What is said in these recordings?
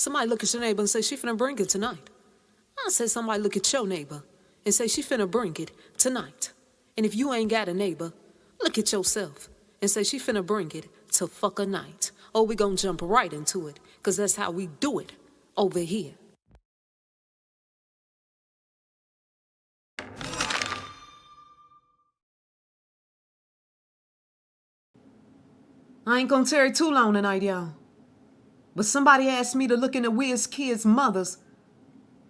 Somebody look at your neighbor and say she finna bring it tonight. I say somebody look at your neighbor and say she finna bring it tonight. And if you ain't got a neighbor, look at yourself and say she finna bring it to fuck a night. Oh, we gonna jump right into it, cause that's how we do it over here. I ain't gonna tarry too long tonight, y'all. But somebody asked me to look into Wizkid's mother's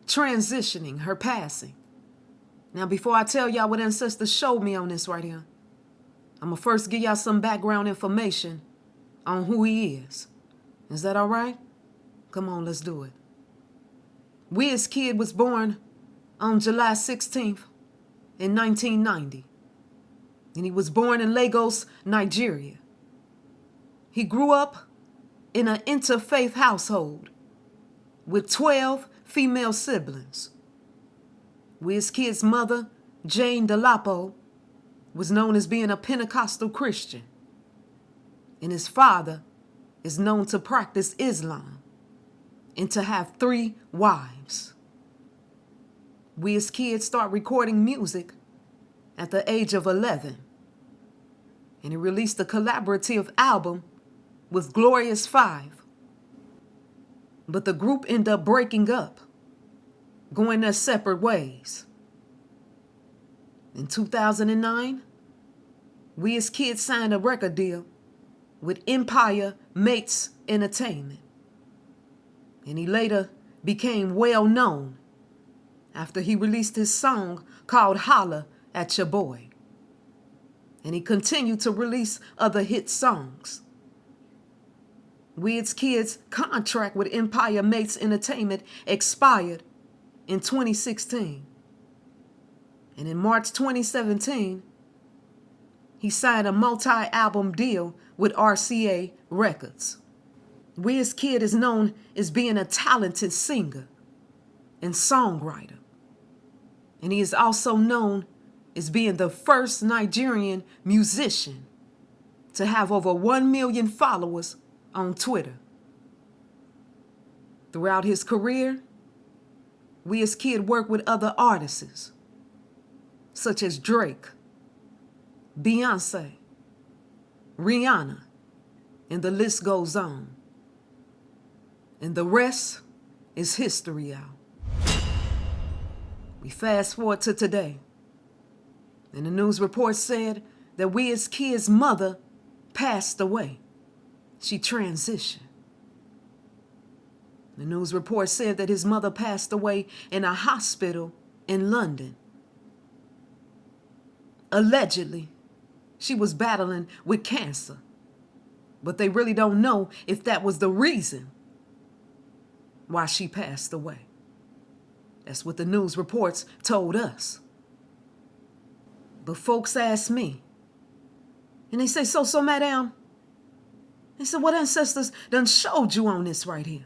transitioning, her passing. Now, before I tell y'all what ancestors showed me on this right here, I'm gonna first give y'all some background information on who he is. Is that all right? Come on, let's do it. Wizkid was born on July 16th in 1990. And he was born in Lagos, Nigeria. He grew up in an interfaith household with 12 female siblings. Wizkid's mother, Jane Delapo, was known as being a Pentecostal Christian. And his father is known to practice Islam and to have 3 wives. Wizkid started recording music at the age of 11. And he released a collaborative album with Glorious 5. But the group ended up breaking up, going their separate ways. In 2009, Wizkid signed a record deal with Empire Mates Entertainment. And he later became well known after he released his song called Holla at Your Boy. And he continued to release other hit songs. Wizkid's contract with Empire Mates Entertainment expired in 2016. And in March 2017, he signed a multi-album deal with RCA Records. Wizkid is known as being a talented singer and songwriter. And he is also known as being the first Nigerian musician to have over 1 million followers on Twitter. Throughout his career, Wizkid worked with other artists such as Drake, Beyonce, Rihanna, and the list goes on. And the rest is history, y'all. We fast forward to today, and the news report said that Wizkid's mother passed away. She transitioned. The news report said that his mother passed away in a hospital in London. Allegedly, she was battling with cancer, but they really don't know if that was the reason why she passed away. That's what the news reports told us. But folks ask me, and they say, so madam, they said, what ancestors done showed you on this right here?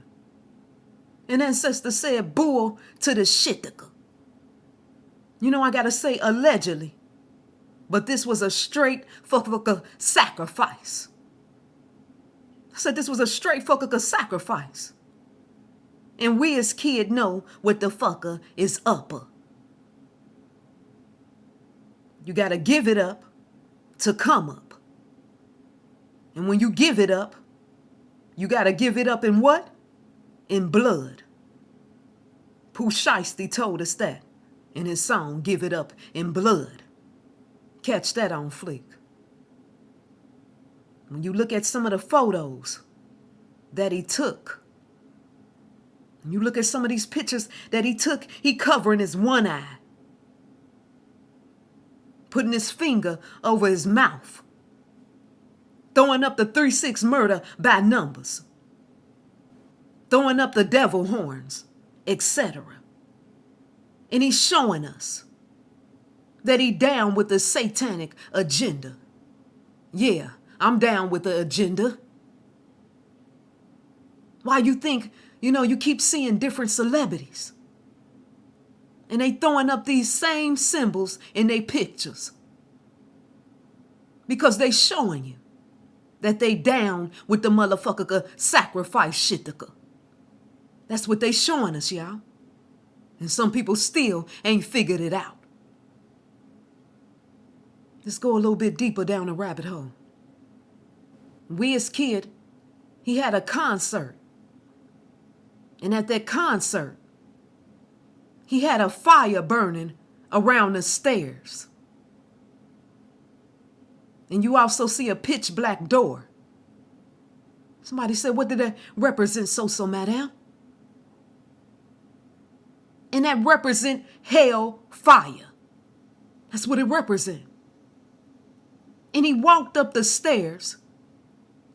And ancestors said, bull to the shittika. You know, I gotta say allegedly, but this was a straight fucka sacrifice. I said this was a straight fucka sacrifice. And Wizkid know what the fucker is upper. You gotta give it up to come up. And when you give it up, you gotta give it up in what? In blood. Pooh Shiesty told us that in his song, Give It Up in Blood. Catch that on fleek. When you look at some of the photos that he took, when you look at some of these pictures that he took, he covering his one eye, putting his finger over his mouth, throwing up the 3-6 murder by numbers, throwing up the devil horns, etc. And he's showing us that he down with the satanic agenda. Yeah, I'm down with the agenda. Why you think, you keep seeing different celebrities and they throwing up these same symbols in their pictures? Because they showing you that they down with the motherfucker sacrifice shitika. That's what they showing us, y'all. And some people still ain't figured it out. Let's go a little bit deeper down the rabbit hole. Wizkid, he had a concert. And at that concert, he had a fire burning around the stairs. And you also see a pitch black door. Somebody said, what did that represent, so madam? And that represent hell fire. That's what it represent. And he walked up the stairs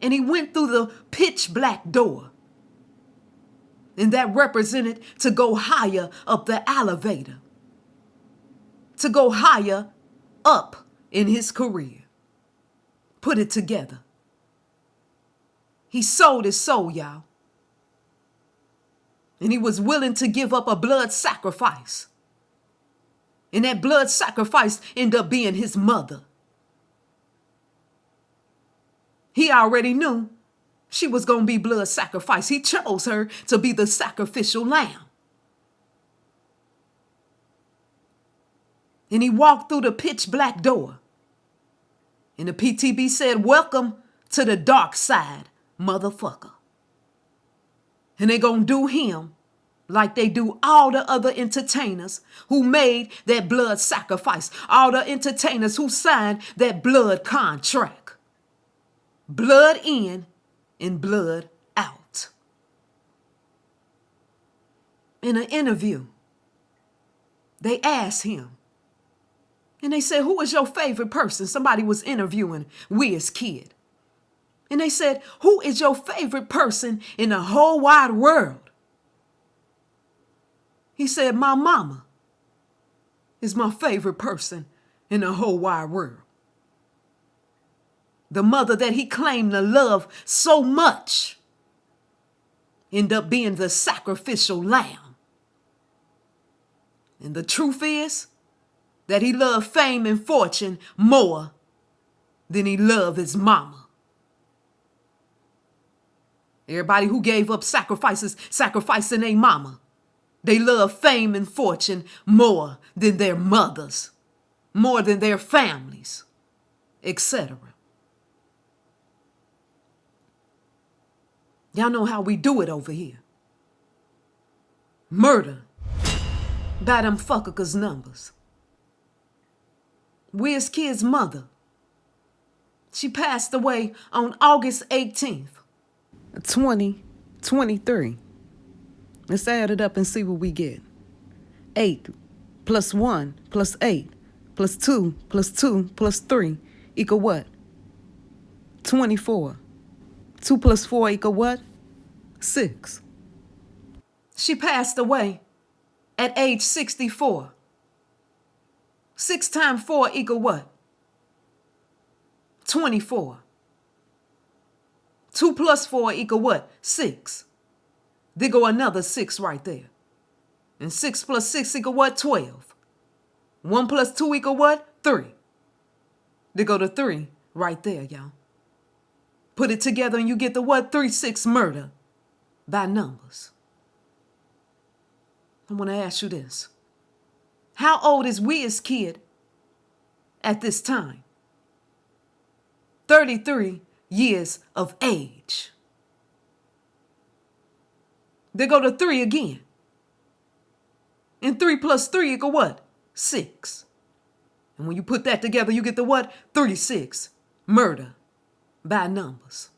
and he went through the pitch black door. And that represented to go higher up the elevator. To go higher up in his career. Put it together. He sold his soul, y'all. And he was willing to give up a blood sacrifice. And that blood sacrifice ended up being his mother. He already knew she was going to be blood sacrifice. He chose her to be the sacrificial lamb. And he walked through the pitch black door. And the PTB said, welcome to the dark side, motherfucker. And they gonna do him like they do all the other entertainers who made that blood sacrifice. All the entertainers who signed that blood contract. Blood in and blood out. In an interview, they asked him, and they said, who is your favorite person? Somebody was interviewing Wizkid. And they said, who is your favorite person in the whole wide world? He said, my mama is my favorite person in the whole wide world. The mother that he claimed to love so much ended up being the sacrificial lamb. And the truth is that he loved fame and fortune more than he loved his mama. Everybody who gave up sacrificing their mama. They love fame and fortune more than their mothers, more than their families, etc. Y'all know how we do it over here. Murder by them fuckers numbers. Wizkid's mother, she passed away on August 18th. 2023. Let's add it up and see what we get. 8 plus 1 plus 8 plus 2 plus 2 plus 3 equal what? 24. 2 plus 4 equal what? 6. She passed away at age 64. 6 times 4 equal what? 24. 2 plus 4 equal what? 6. There go another 6 right there. And 6 plus 6 equal what? 12. 1 plus 2 equal what? 3. There go the 3 right there, y'all. Put it together and you get the what? 3-6 murder by numbers. I want to ask you this. How old is Wizkid at this time? 33 years of age. They go to 3 again. And 3 plus 3 equal what? 6. And when you put that together, you get the what? 36. Murder by numbers.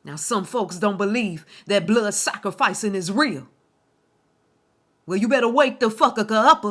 Now, some folks don't believe that blood sacrificing is real. Well, you better wake the fucker up.